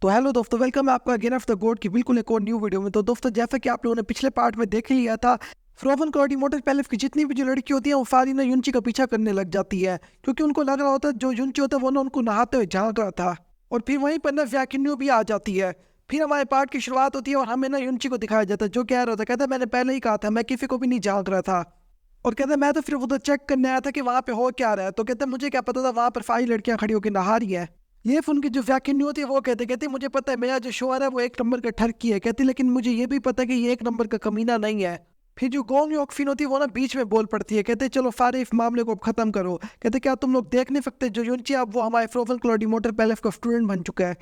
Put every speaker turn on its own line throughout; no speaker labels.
तो हेलो दोस्तों, वेलकम है आपका अगेन ऑफ द गोड की बिल्कुल एक और न्यू वीडियो में। तो दोस्तों, जैसा कि आप लोगों ने पिछले पार्ट में देख ही लिया था, फ्रोवन क्लॉडी मोटर पैलेस की जितनी भी जो लड़की होती है वो सारी ना युंची का पीछा करने लग जाती है, क्योंकि उनको लग रहा होता है जो युंची होता है वो ना उनको नहाते हुए झांक रहा था। और फिर वहीं पर ना व्याकिन्यू भी आ जाती है। फिर हमारे पार्ट की शुरुआत होती है और हमें ना युंची को दिखाया जाता है, जो कह रहा होता है, कहता है मैंने पहले ही कहा था, मैं किसी को भी नहीं झांक रहा था। और कहता है मैं तो सिर्फ उधर चेक करने आया था कि वहाँ पे हो क्या रहा है। तो कहता है मुझे क्या पता था वहाँ पर सारी लड़कियां खड़ी होकर नहा रही है। ये फोन की जो व्याख्या होती है वो कहते मुझे पता है मेरा जो शोहर है वो एक नंबर का ठरकी है, कहती लेकिन मुझे ये भी पता है कि ये एक नंबर का कमीना नहीं है। फिर जो गोंग योकफिन होती है वो ना बीच में बोल पड़ती है, कहते चलो सारे इस मामले को अब खत्म करो। कहते क्या तुम लोग देख नहीं सकते जो युंची अब वो हमारे फ्रोवन क्लॉडी मोटर पैलेस का स्टूडेंट बन चुका है।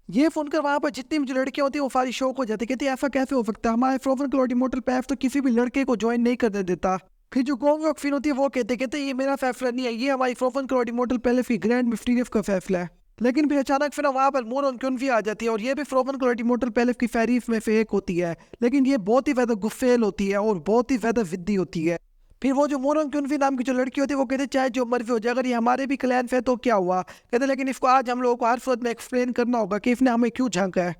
ये फोन कर वहां पर जितनी भी जो लड़कियां होती है वो सारी शौक हो जाती है, कहती ऐसा कैसे हो सकता है, हमारे फ्रोवन क्लॉडी मोटर पैलेस तो किसी भी लड़के को ज्वाइन नहीं करने देता। फिर जो गोंग योकफिन होती है वो कहते ये मेरा फैसला नहीं है, ये हमारी फ्रोवन क्लॉडी मोटर पैलेस की ग्रैंड मिस्टीरियस का फैसला है। लेकिन फिर अचानक फिर वहां पर मोर और क्योंफी आ जाती है, और ये भी फ्रोवन क्लॉडी मोटर पैलेस की फैरीफ में से एक होती है। लेकिन ये बहुत ही ज्यादा गुस्सेल होती है और बहुत ही ज्यादा जिद्दी होती है। फिर वो जो मोरंग क्योंफी नाम की जो लड़की होती है वो कहते चाहे जो मर्जी हो जाए, अगर ये हमारे भी क्लैन से तो क्या हुआ। कहते लेकिन इसको आज हम लोगों को हर सूरत में एक्सप्लेन करना होगा कि इसने हमें क्यों झांका है।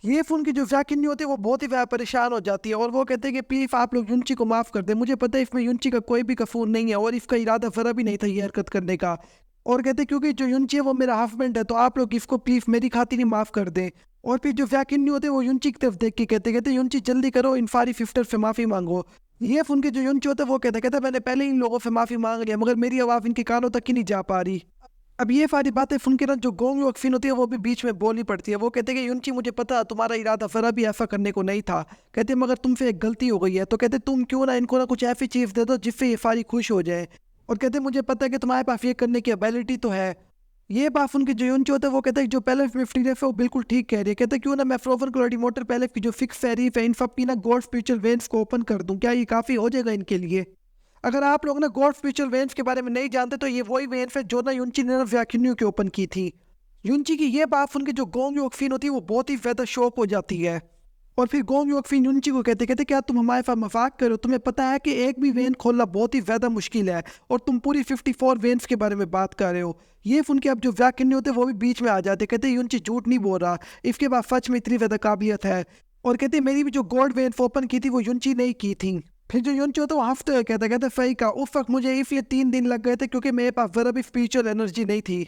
ये फोन की जो वैकिन्नी होती है वो बहुत ही ज्यादा परेशान हो जाती है, और वो कहते हैं कि प्लीज आप लोग युंची को माफ कर दे, मुझे पता है इसमें युंची का कोई भी कसूर नहीं है और इसका इरादा जरा भी नहीं था ये हरकत करने का। और कहते क्योंकि जो युंची है वो मेरा हस्बैंड है, तो आप लोग इसको प्लीज मेरी खातिर ही माफ कर दें। और फिर जो वैकिन्नी होते हैं वो युंची की तरफ देख के कहते युंची जल्दी करो, इन सारी सिस्टर से माफी मांगो। ये फोन के जो युंची होता है वो कहते मैंने पहले इन लोगों से माफी मांग लिया, मगर मेरी आवाज इनके कानों तक ही नहीं जा पा रही। अब ये सारी बातें सुन के ना जो गोंग योकफिन होती है वो भी बीच में बोलनी पड़ती है। वो कहते हैं कि युंची मुझे पता तुम्हारा इरादा जरा भी ऐसा करने को नहीं था, कहते मगर तुमसे एक गलती हो गई है, तो कहते तुम क्यों ना इनको ना कुछ ऐसी चीज दे दो जिससे ये सारी खुश हो जाए। और कहते मुझे पता है कि तुम्हारे पास ये करने की एबिलिटी तो है। ये बात उनकी जो युंची होता है वो कहते हैं जो पहले 50 है वो बिल्कुल ठीक कह रही है, कहते क्यों ना मैं फ्रोवन क्लॉडी मोटर पहले की जो फिक्स टैरिफ है इन सब की ना गोल्ड फ्यूचर वेन्स को ओपन कर दूं, क्या ये काफी हो जाएगा इनके लिए। अगर आप लोग ना गॉड फ्यूचर वेन्स के बारे में नहीं जानते तो ये वही वेन्स है जो ना युंची ने व्याक्यून्यू के ओपन की थी। युंची की ये बात सुन के जो गोंग योकफिन होती है वो बहुत ही ज्यादा शौक हो जाती है। और फिर गोंग योकफिन युंची को कहते क्या तुम हमारे साथ मजाक करो, तुम्हें पता है कि एक भी वेन खोलना बहुत ही ज्यादा मुश्किल है और तुम पूरी 54 वेन्स के बारे में बात कर रहे हो। ये सुन के अब जो व्याक्यून्यू होते वो भी बीच में आ जाते, कहते युंची झूठ नहीं बोल रहा, इसके बाद सच में इतनी ज्यादा काबिलियत है। और कहते मेरी भी जो गोल्ड वेन ओपन की थी वो युंची नहीं की थी। फिर जो युंची होता है वो हफ्ते हुए कहता सही का उस वक्त मुझे इसलिए 3 दिन लग गए थे क्योंकि मेरे पास जरा भी स्पिरिचुअल एनर्जी नहीं थी।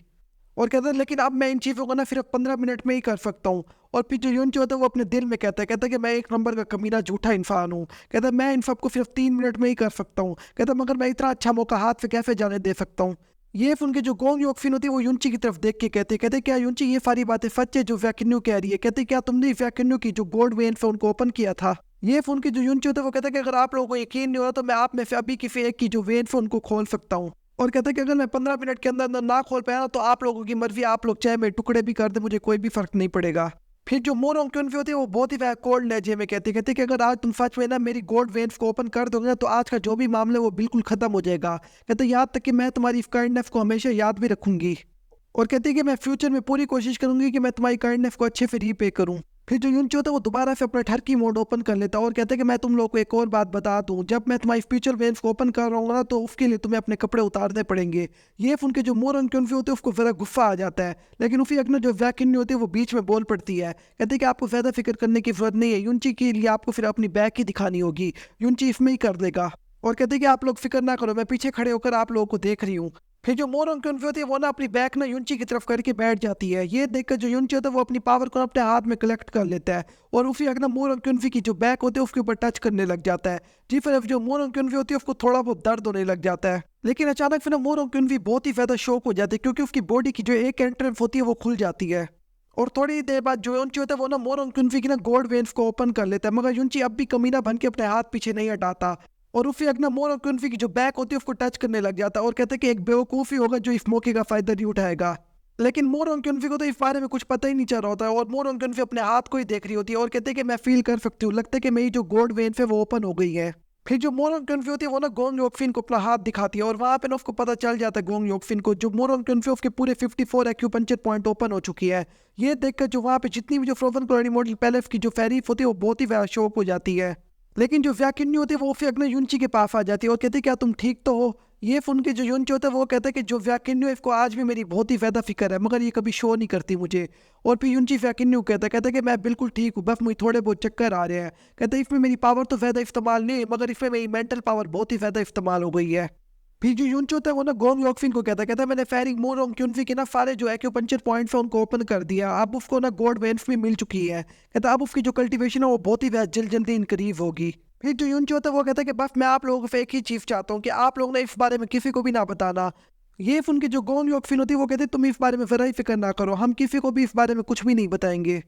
और कहता है लेकिन अब मैं इन चीज़ों को ना सिर्फ 15 मिनट में ही कर सकता हूँ। और फिर जो युंची होता है वो अपने दिल में कहता है कि मैं एक नंबर का कमीना झूठा इंसान हूँ, कहता है मैं इन सबको सिर्फ 3 मिनट में ही कर सकता हूँ, कहता मगर मैं इतना अच्छा मौका हाथ से कैसे जाने दे सकता हूँ। ये सुन के जो गोंग योकफिन होती है वो युंची की तरफ देख के कहते क्या युंची ये सारी बातें सच है जो व्याकिन्यू कह रही है, कहते क्या तुमने व्याकिन्यू की जो गोल्ड वेन है उनको ओपन किया था। ये फोन की जो युंची होता है वो कहता है कि अगर आप लोगों को यकीन नहीं हो रहा तो मैं आप में से अभी किसी एक की जो वेन है उनको खोल सकता हूँ। और कहता है कि अगर मैं 15 मिनट के अंदर अंदर ना खोल पाया ना तो आप लोगों की मर्जी, आप लोग चाहे मेरे टुकड़े भी कर दे, मुझे कोई भी फर्क नहीं पड़ेगा। फिर जो मोरोंग क्योंफी होती है वो बहुत ही कोल्ड लहजे में कहते कि अगर आज तुम सच में ना मेरी गोल्ड वेन्स को ओपन कर दोगे ना तो आज का जो भी मामला है वो बिल्कुल खत्म हो जाएगा। कहते याद तक कि मैं तुम्हारी इस काइंडनेस को हमेशा याद भी रखूंगी। और कहते हैं कि मैं फ्यूचर में पूरी कोशिश करूंगी कि मैं तुम्हारी काइंडनेस को अच्छे से रीपे करूं। फिर जो युंची होता है वो दोबारा से अपना ठरकी मोड ओपन कर लेता है और कहते हैं कि मैं तुम लोग को एक और बात बता दूं, जब मैं तुम्हारी फ्यूचर वेन्स को ओपन कर रहा हूँ ना तो उसके लिए तुम्हें अपने कपड़े उतारने पड़ेंगे। ये उनके जो मोर क्योंफी होते हैं उसको ज़रा गुस्सा आ जाता है, लेकिन उसी अगना जो वैकिन्नी होती है वो बीच में बोल पड़ती है, कहते हैं कि आपको ज़्यादा फिक्र करने की जरूरत नहीं है, युंची के लिए आपको फिर अपनी बैग ही दिखानी होगी, युंची इसमें ही कर देगा। और कहते हैं कि आप लोग फिक्र ना करो, मैं पीछे खड़े होकर आप लोगों को देख रही हूँ। फिर जो मोर क्योंफी होती है वो ना अपनी बैग ना युंची की तरफ करके बैठ जाती है। ये देखकर जो युंची होता है वो अपनी पावर को अपने हाथ में कलेक्ट कर लेता है और उसी अगना मोर क्योंफी की जो बैग होती है उसके ऊपर टच करने लग जाता है। जी फिर जो मोर क्योंफी होती है उसको थोड़ा बहुत दर्द होने लग जाता है, लेकिन अचानक फिर मोर क्योंफी बहुत ही ज्यादा शौक हो जाती है क्योंकि उसकी बॉडी की जो एक एंट्रेंस होती है वो खुल जाती है। और थोड़ी देर बाद जो युंची होता है वो ना मोर क्योंफी की ना गोल्ड वेन्स को ओपन कर लेता है, मगर युंची अब भी कमीना बन के अपने हाथ पीछे नहीं हटाता और उसी अगना मोर क्योंफी की जो बैक होती है उसको टच करने लग जाता है और कहते हैं कि एक बेवकूफ़ी होगा जो इस मौके का फायदा नहीं उठाएगा। लेकिन मोर क्योंफी को तो इस बारे में कुछ पता ही नहीं चल रहा होता है और मोर क्योंफी अपने हाथ को ही देख रही होती है और कहते हैं कि मैं फील कर सकती हूँ, लगता है कि मेरी जो गोल्ड वेन है वो ओपन हो गई है। फिर जो मोर क्योंफी होती है वो ना गोंग योकफिन को अपना हाथ दिखाती है और वहाँ पे ना उसको पता चल जाता है गोंग योकफिन को जो मोर क्योंफी उसके पूरे 54 एक्यूपंक्चर पॉइंट ओपन हो चुकी है। ये देखकर जो वहाँ पे जितनी भी जो फ्रोजन क्लॉडी मॉडल पैलेस की जो फैरीफ होती है वो बहुत ही शौक हो जाती है। लेकिन जो व्याकिन्नी होती है वो फिर अगले युंची के पास आ जाती है और कहती है क्या तुम ठीक तो हो। ये फ़ोन के जो यून होता है वो कहता है कि जो वैकिन्यू को आज भी मेरी बहुत ही ज़्यादा फ़िक्र है, मगर ये कभी शो नहीं करती मुझे। और फिर यूनची वैकिन्यू कहता है कि मैं बिल्कुल ठीक हूँ, बस मुझे थोड़े बहुत चक्कर आ रहे हैं। कहता है इसमें मेरी पावर तो ज़्यादा इस्तेमाल नहीं है, मगर इसमें मेरी मेंटल पावर बहुत ही ज़्यादा इस्तेमाल हो गई है। फिर जो यून होता है वो ना गोंग योकफिन को कहता है मैंने फेरिंग मून और क्यूनफी के ना सारे जो एक्यूपंक्चर पॉइंट्स है उनको ओपन कर दिया, अब उसको ना गोल्ड वेन्स भी मिल चुकी है। कहता है अब उसकी जो कल्टीवेशन है वो बहुत ही जल्दी इनक्रीज होगी। फिर जो यून होता है वो कहता है कि बस मैं आप लोगों से एक ही चीज़ चाहता हूँ कि आप लोग ना इस बारे में किसी को भी ना बताना। ये उनकी जो गोंग योकफिन होती है वो कहते तुम इस बारे में ज़रा ही फिक्र ना करो, हम किसी को भी इस बारे में कुछ भी नहीं बताएंगे।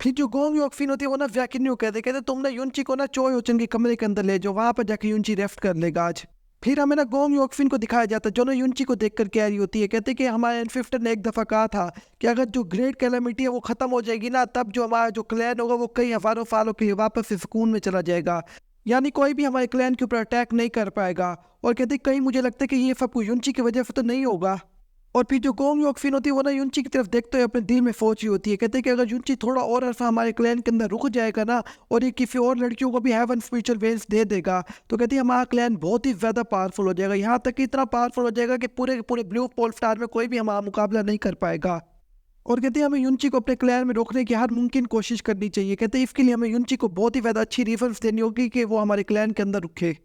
फिर जो गोंग योकफिन होती है वो ना वैकिन्यू कहते तुम ना यूनची को ना चोय ओचन के कमरे के अंदर ले जाओ, वहाँ पर जाके यूनची रेस्ट कर लेगा आज। फिर हमें ना गोंग योकफिन को दिखाया जाता है जो ना यूनची को देखकर कह रही होती है, कहते कि हमारे एनफिफ्टर ने एक दफ़ा कहा था कि अगर जो ग्रेट कैलेमिटी है वो ख़त्म हो जाएगी ना, तब जो हमारा जो क्लैन होगा वो कई हज़ारों सालों के लिए वापस से सुकून में चला जाएगा, यानी कोई भी हमारे क्लैन के ऊपर अटैक नहीं कर पाएगा। और कहते कहीं मुझे लगता है कि ये सब कुछ यूनची की वजह से तो नहीं होगा। और फिर जो गोंग योकफिन होती है वो ना यूनची की तरफ देखते हुए अपने दिल में सोच रही होती है, कहते हैं कि अगर यूनची थोड़ा और अरसा हमारे क्लैन के अंदर रुक जाएगा ना और ये किसी और लड़कियों को भी हेवन स्पिरिचुअल वेल्स दे देगा, तो कहती है हमारा क्लैन बहुत ही ज़्यादा पावरफुल हो जाएगा, यहाँ तक कि इतना पावरफुल हो जाएगा कि पूरे के पूरे ब्लू पोल स्टार में कोई भी हमारा मुकाबला नहीं कर पाएगा। और कहते हैं हमें यूनची को अपने क्लैन में रोकने की हर मुमकिन कोशिश करनी चाहिए। कहते हैं इसके लिए हमें यूनची को बहुत ही ज़्यादा अच्छी रिफर्स देनी होगी कि वो हमारे क्लैन के अंदर रुके।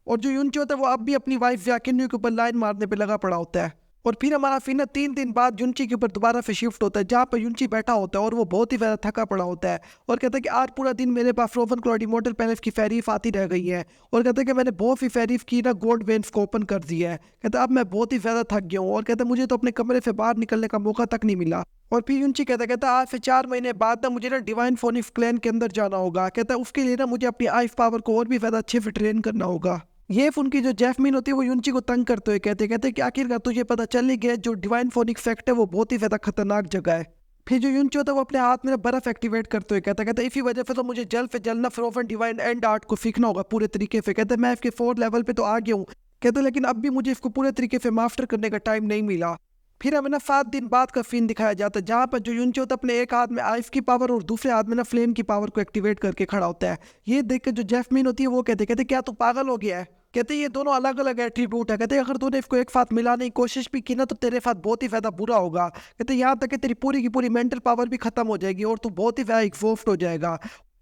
और जो यूनची होता है वो अब भी अपनी वाइफ वैकिन्यू के ऊपर लाइन मारने पे लगा पड़ा होता है। और फिर हमारा फिर 3 दिन बाद यूनची के ऊपर दोबारा से शिफ्ट होता है जहाँ पर यूनची बैठा होता है और वो बहुत ही ज़्यादा थका पड़ा होता है और कहता है कि आज पूरा दिन मेरे पास फ्रोजन क्लॉड इमॉर्टल पैलेस की फेरीफ आती रह गई है और कहता है कि मैंने बहुत सी फेरीफ की ना गोल्ड वेन्स को ओपन कर दिया है। कहता है अब मैं बहुत ही ज़्यादा थक गया हूँ और कहता है मुझे तो अपने कमरे से बाहर निकलने का मौका तक नहीं मिला। और फिर यूनची कहता है आज से 4 महीने बाद ना मुझे ना डिवाइन फोनिक्स क्लैन के अंदर जाना होगा। कहता है उसके लिए ना मुझे अपनी आइस पावर को और भी ज़्यादा अच्छे से ट्रेन करना होगा। ये उनकी जो जैस्मीन होती है वो यूनची को तंग करते हुए कहते कि आखिरकार तुझे पता चल ही गया जो डिवाइन फोनिक फैक्ट है वो बहुत ही ज़्यादा खतरनाक जगह है। फिर जो यूनची होता है वो अपने हाथ में बर्फ एक्टिवेट करते हुए कहता इसी वजह से तो मुझे जल्द से जल्द ना फ्रोजन डिवाइन एंड आर्ट को सीखना होगा पूरे तरीके से। कहते मैं इसके 4 लेवल पे तो आ गया हूँ, कहते लेकिन अब भी मुझे इसको पूरे तरीके से मास्टर करने का टाइम नहीं मिला। फिर हमें ना 7 दिन बाद का सीन दिखाया जाता है जहाँ पर जो यूनची होता है अपने एक हाथ में आइस की पावर और दूसरे हाथ में ना फ्लेम की पावर को एक्टिवेट करके खड़ा होता है। ये देख कर जो जैस्मीन होती है वो कहते क्या तू पागल हो गया है। कहते ये दोनों अलग अलग एट्रीब्यूट है, कहते अगर तूने इसको एक साथ मिलाने की कोशिश भी की ना तो तेरे साथ बहुत ही ज़्यादा बुरा होगा। कहते यहाँ तक कि तेरी पूरी की पूरी मेंटल पावर भी खत्म हो जाएगी और तू बहुत ही ज़्यादा एग्जॉस्ट हो जाएगा।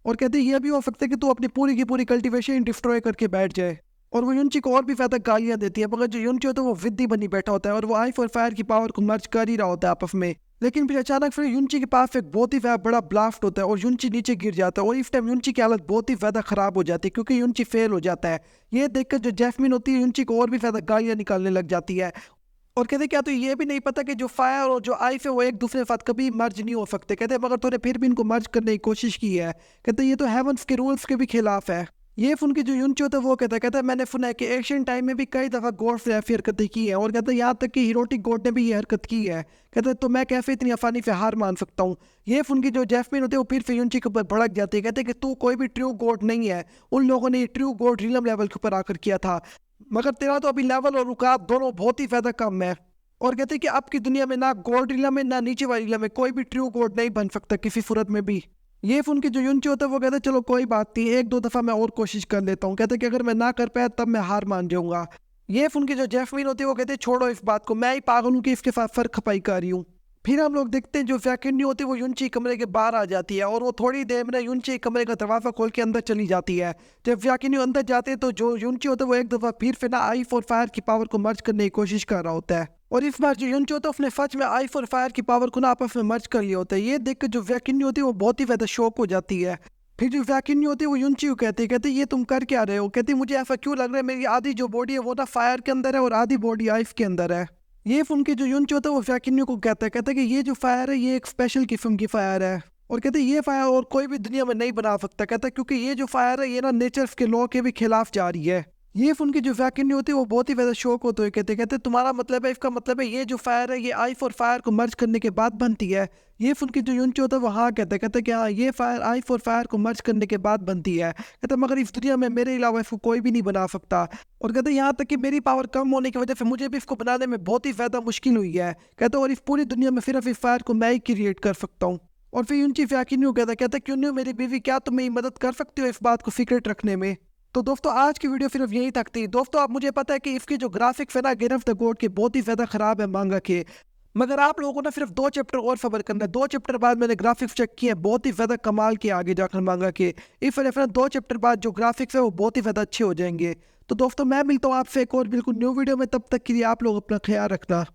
और कहते ये भी हो सकता है कि तू अपनी पूरी की पूरी कल्टीवेशन डिस्ट्रॉय करके बैठ जाए। और वो यूनची को और भी ज़्यादा गालियाँ देती है, मगर जो यूनची होता है वो विद्दी बनी बैठा होता है और वो आइस और फायर की पावर को मर्ज कर ही रहा होता है आपस में। लेकिन फिर अचानक फिर यूनची के पास एक बहुत ही ज़्यादा बड़ा ब्लास्ट होता है और यूनची नीचे गिर जाता है और इस टाइम यूनची की हालत बहुत ही ज़्यादा ख़राब हो जाती है क्योंकि यूनची फेल हो जाता है। ये देखकर जो जैस्मीन होती है यूनची को और भी ज़्यादा गालियाँ निकालने लग जाती है और कहते क्या तो ये भी नहीं पता कि जो फायर और जो आइस है वो एक दूसरे के साथ कभी मर्ज नहीं हो सकते। कहते मगर तूने फिर भी इनको मर्ज करने की कोशिश की है। कहते ये तो हेवंस के रूल्स के भी खिलाफ है। ये उनकी जो यूनची होता है वो कहता है मैंने सुना है कि एशियन टाइम में भी कई दफ़ा गॉड से ऐसी हरकतें की है और कहता है यहाँ तक कि हीरोटिक गॉड ने भी ये हरकत की है। कहते हैं तो मैं कैसे इतनी आसानी से हार मान सकता हूँ। ये उनकी जो जैस्मीन होती है वो फिर से यूनची के ऊपर भड़क जाती है, कहते हैं कि तू कोई भी ट्रू गॉड नहीं है, उन लोगों ने ट्रू गॉड रिलम लेवल के ऊपर आकर किया था, मगर तेरा तो अभी लेवल और रुकावट दोनों बहुत ही ज़्यादा कम है। और कहते हैं कि अब की दुनिया में ना गॉड रिलम में ना नीचे वाली रिलम में कोई भी ट्रू गॉड नहीं बन सकता किसी सूरत में भी। ये उनकी जो यूनची होता है वो कहते हैं चलो कोई बात नहीं, 1-2 दफ़ा मैं और कोशिश कर लेता हूँ। कहते हैं कि अगर मैं ना कर पाया तब मैं हार मान जाऊँगा। ये उनकी जो जैस्मीन होती है वो कहते हैं छोड़ो इस बात को, मैं ही पागल हूँ कि इसके साथ फर्क खपाई कर रही हूँ। फिर हम लोग देखते हैं जो वैकिन्यू होती है वो यूनची कमरे के बाहर आ जाती है और वो थोड़ी देर में यूनची कमरे का दरवाज़ा खोल के अंदर चली जाती है। जब वैकिन्यू अंदर जाते हैं तो जो यूनची होता है वो एक दफ़ा फिर से ना आइस और फायर की पावर को मर्ज करने की कोशिश कर रहा होता है और इस बार जो यूनची होता है उसने सच में आइस और फायर की पावर को ना आपस में मर्ज कर लिया होता है। ये देखकर जो वैकिन्यू होती है वो बहुत ही ज़्यादा शॉक हो जाती है। फिर जो वैकिन्यू होती है वो यूनची को कहते ये तुम कर क्या रहे हो। कहती मुझे ऐसा क्यों लग रहा है मेरी आधी जो बॉडी है वो ना फायर के अंदर है और आधी बॉडी आइस के अंदर है। ये उनके जो यूनची होता है वो वैकिन्यू को कहता है कि ये जो फायर है ये एक स्पेशल किस्म की फायर है और कहते ये फायर और कोई भी दुनिया में नहीं बना सकता। कहता क्योंकि ये जो फायर है ये ना नेचर के लॉ के भी खिलाफ जा रही है। ये उनकी जो वैकिन्यू होती है वो बहुत ही ज़्यादा शौक होते हुए कहते तुम्हारा मतलब है, इसका मतलब है ये जो फायर है ये आइस और फायर को मर्ज करने के बाद बनती है। ये उनकी जो यूनची होता है वो हाँ कहता है कि हाँ ये फायर आइस और फायर को मर्ज करने के बाद बनती है। कहता मगर इस दुनिया में मेरे अलावा इसको कोई भी नहीं बना सकता और कहते यहाँ तक कि मेरी पावर कम होने की वजह से मुझे भी इसको बनाने में बहुत ही ज़्यादा मुश्किल हुई है। कहता और इस पूरी दुनिया में सिर्फ इस फायर को मैं ही क्रिएट कर सकता हूँ। और फिर यूनची वैकिन्यू कहता क्यों मेरी बीवी क्या तुम मेरी मदद कर सकती हो इस बात को सीक्रेट रखने में। तो दोस्तों आज की वीडियो सिर्फ यही तक थी। दोस्तों अब मुझे पता है कि इसकी जो ग्राफिक्स है ना गेट ऑफ द गोड के बहुत ही ज़्यादा ख़राब है मांगा के, मगर आप लोगों को ना सिर्फ 2 चैप्टर और सबर करना है। 2 चैप्टर बाद मैंने ग्राफिक्स चेक किए हैं, बहुत ही ज़्यादा कमाल के आगे जाकर मांगा के। इस वजह से ना 2 चैप्टर बाद जो ग्राफिक्स है वो बहुत ही ज़्यादा अच्छे हो जाएंगे। तो दोस्तों मैं मिलता हूँ आपसे एक और बिल्कुल न्यू वीडियो में, तब तक के लिए आप लोग अपना ख्याल रखना।